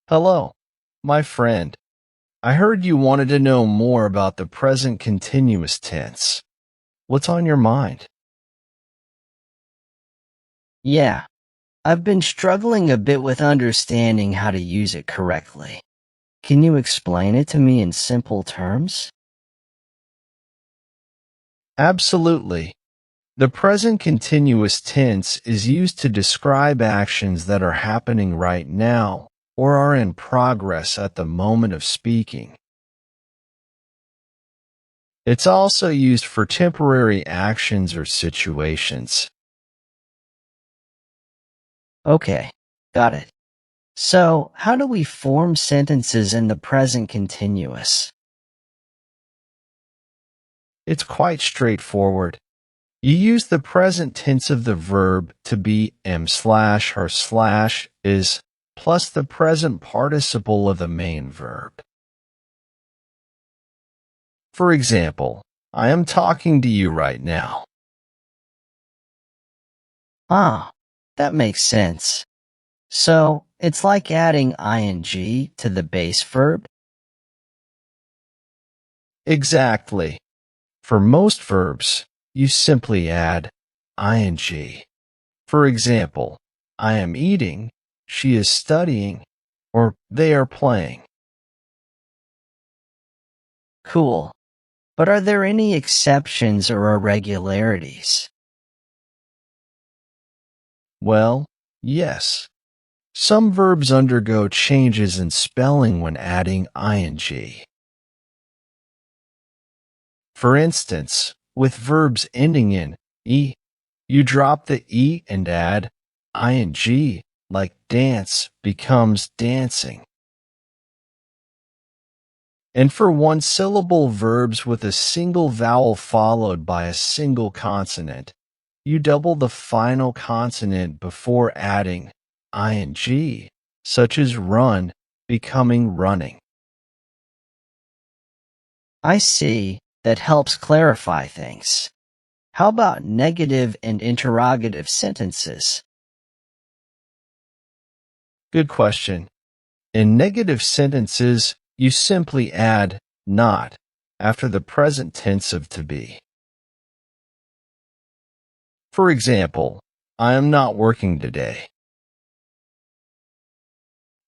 Hello, my friend. I heard you wanted to know more about the present continuous tense. What's on your mind? Yeah, I've been struggling a bit with understanding how to use it correctly. Can you explain it to me in simple terms? Absolutely. The present continuous tense is used to describe actions that are happening right now or are in progress at the moment of speaking. It's also used for temporary actions or situations. Okay, got it. So, how do we form sentences in the present continuous? It's quite straightforward. You use the present tense of the verb to be am slash or slash is plus the present participle of the main verb. For example, I am talking to you right now. Ah, that makes sense. So, it's like adding ing to the base verb? Exactly. For most verbs, you simply add ing. For example, I am eating, she is studying, or they are playing. Cool. But are there any exceptions or irregularities? Well, yes. Some verbs undergo changes in spelling when adding ing. For instance, with verbs ending in e, you drop the e and add ing, like dance becomes dancing. And for one-syllable verbs with a single vowel followed by a single consonant, you double the final consonant before adding ing, such as run becoming running. I see. That helps clarify things. How about negative and interrogative sentences? Good question. In negative sentences, you simply add not after the present tense of to be. For example, I am not working today.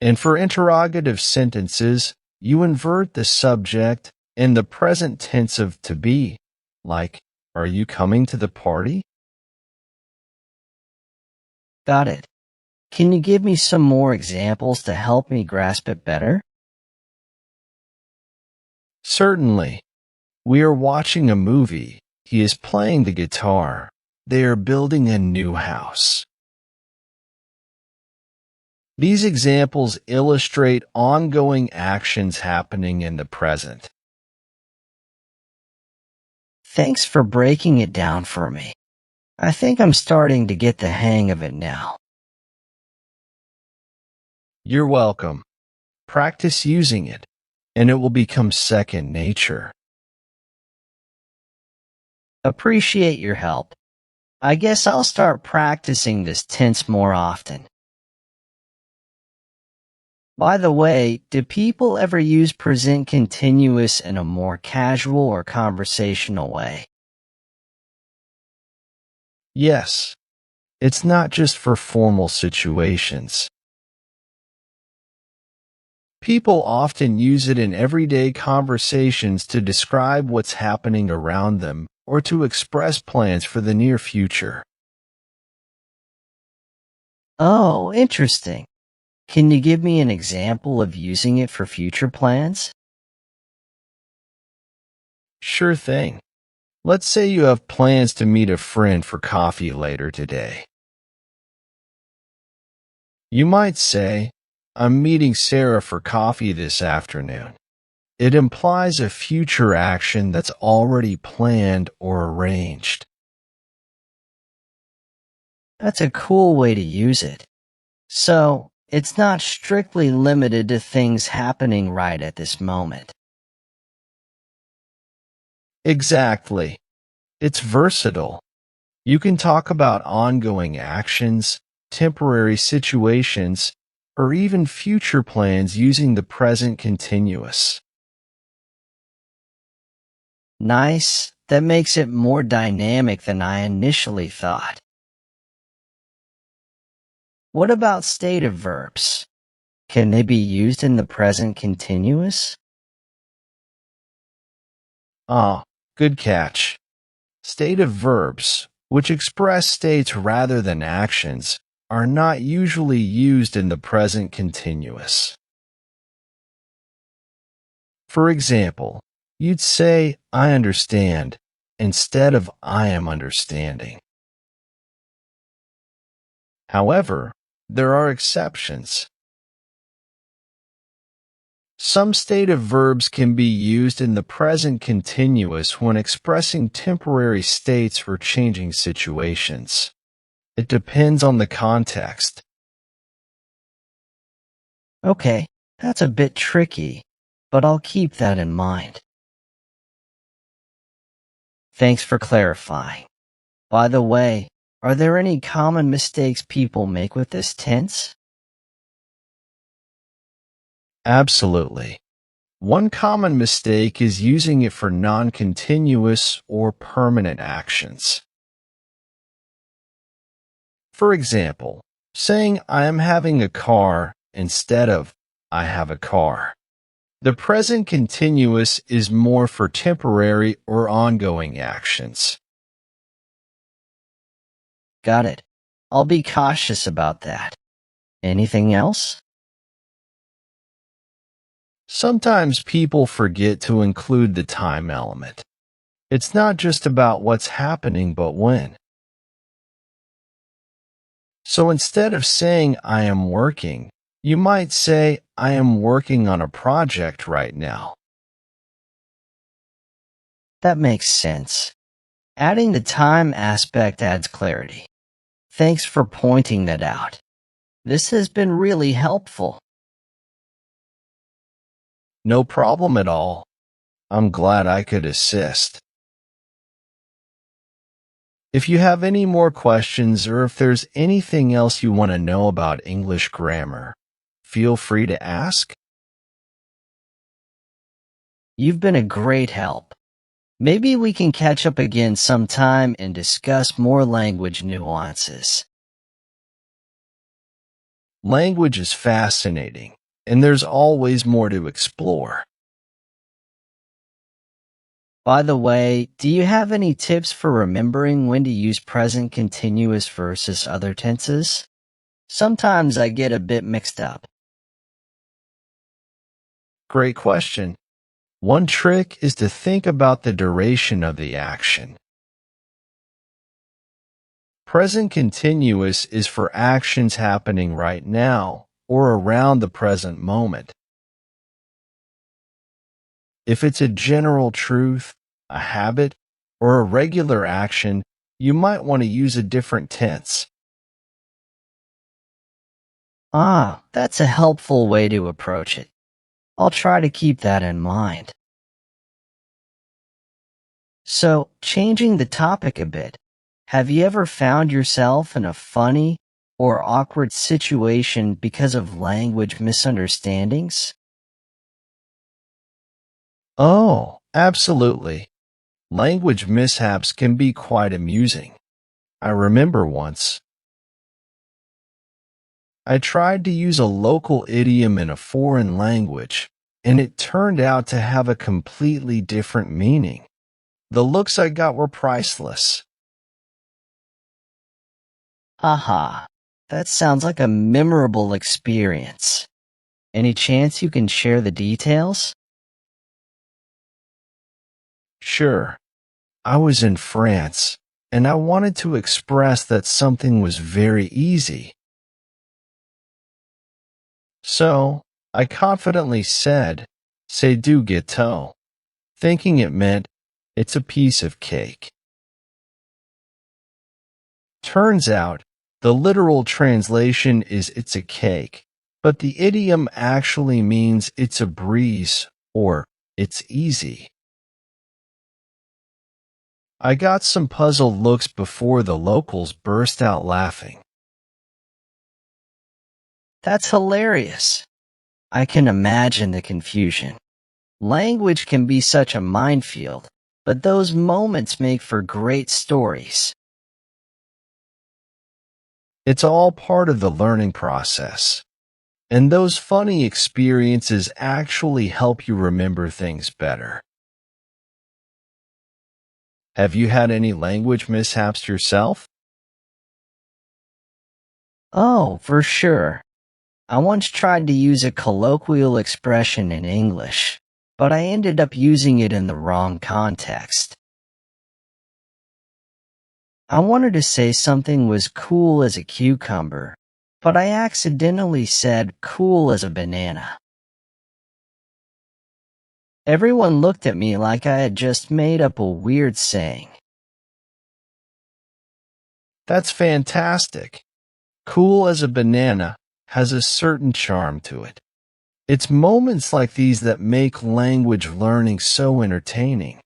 And for interrogative sentences, you invert the subject in the present tense of to be, like, are you coming to the party? Got it. Can you give me some more examples to help me grasp it better? Certainly. We are watching a movie. He is playing the guitar. They are building a new house. These examples illustrate ongoing actions happening in the present. Thanks for breaking it down for me. I think I'm starting to get the hang of it now. You're welcome. Practice using it, and it will become second nature. Appreciate your help. I guess I'll start practicing this tense more often. By the way, do people ever use present continuous in a more casual or conversational way? Yes, it's not just for formal situations. People often use it in everyday conversations to describe what's happening around them or to express plans for the near future. Oh, interesting. Can you give me an example of using it for future plans? Sure thing. Let's say you have plans to meet a friend for coffee later today. You might say, I'm meeting Sarah for coffee this afternoon. It implies a future action that's already planned or arranged. That's a cool way to use it. So, it's not strictly limited to things happening right at this moment. Exactly. It's versatile. You can talk about ongoing actions, temporary situations, or even future plans using the present continuous. Nice. That makes it more dynamic than I initially thought. What about stative verbs? Can they be used in the present continuous? Ah, good catch. Stative verbs, which express states rather than actions, are not usually used in the present continuous. For example, you'd say, I understand, instead of I am understanding. However, there are exceptions. Some stative verbs can be used in the present continuous when expressing temporary states or changing situations. It depends on the context. Okay, that's a bit tricky, but I'll keep that in mind. Thanks for clarifying. By the way, are there any common mistakes people make with this tense? Absolutely. One common mistake is using it for non-continuous or permanent actions. For example, saying I am having a car instead of I have a car. The present continuous is more for temporary or ongoing actions. Got it. I'll be cautious about that. Anything else? Sometimes people forget to include the time element. It's not just about what's happening, but when. So instead of saying I am working, you might say I am working on a project right now. That makes sense. Adding the time aspect adds clarity. Thanks for pointing that out. This has been really helpful. No problem at all. I'm glad I could assist. If you have any more questions or if there's anything else you want to know about English grammar, feel free to ask. You've been a great help. Maybe we can catch up again sometime and discuss more language nuances. Language is fascinating, and there's always more to explore. By the way, do you have any tips for remembering when to use present continuous versus other tenses? Sometimes I get a bit mixed up. Great question. One trick is to think about the duration of the action. Present continuous is for actions happening right now or around the present moment. If it's a general truth, a habit, or a regular action, you might want to use a different tense. Ah, that's a helpful way to approach it. I'll try to keep that in mind. So, changing the topic a bit, have you ever found yourself in a funny or awkward situation because of language misunderstandings? Oh, absolutely. Language mishaps can be quite amusing. I remember once, I tried to use a local idiom in a foreign language, and it turned out to have a completely different meaning. The looks I got were priceless. Haha, that sounds like a memorable experience. Any chance you can share the details? Sure, I was in France, and I wanted to express that something was very easy. So, I confidently said, C'est du gâteau, thinking it meant, it's a piece of cake. Turns out, the literal translation is it's a cake, but the idiom actually means it's a breeze or it's easy. I got some puzzled looks before the locals burst out laughing. That's hilarious. I can imagine the confusion. Language can be such a minefield, but those moments make for great stories. It's all part of the learning process. And those funny experiences actually help you remember things better. Have you had any language mishaps yourself? Oh, for sure. I once tried to use a colloquial expression in English, but I ended up using it in the wrong context. I wanted to say something was cool as a cucumber, but I accidentally said cool as a banana. Everyone looked at me like I had just made up a weird saying. That's fantastic. Cool as a banana has a certain charm to it. It's moments like these that make language learning so entertaining.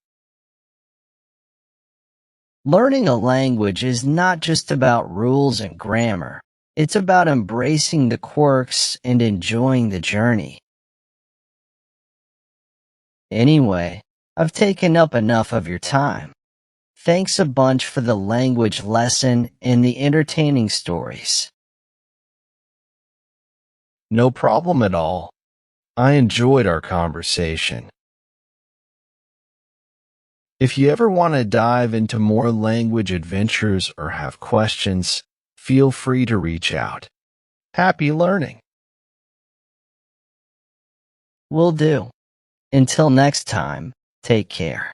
Learning a language is not just about rules and grammar. It's about embracing the quirks and enjoying the journey. Anyway, I've taken up enough of your time. Thanks a bunch for the language lesson and the entertaining stories. No problem at all. I enjoyed our conversation. If you ever want to dive into more language adventures or have questions, feel free to reach out. Happy learning! Will do. Until next time, take care.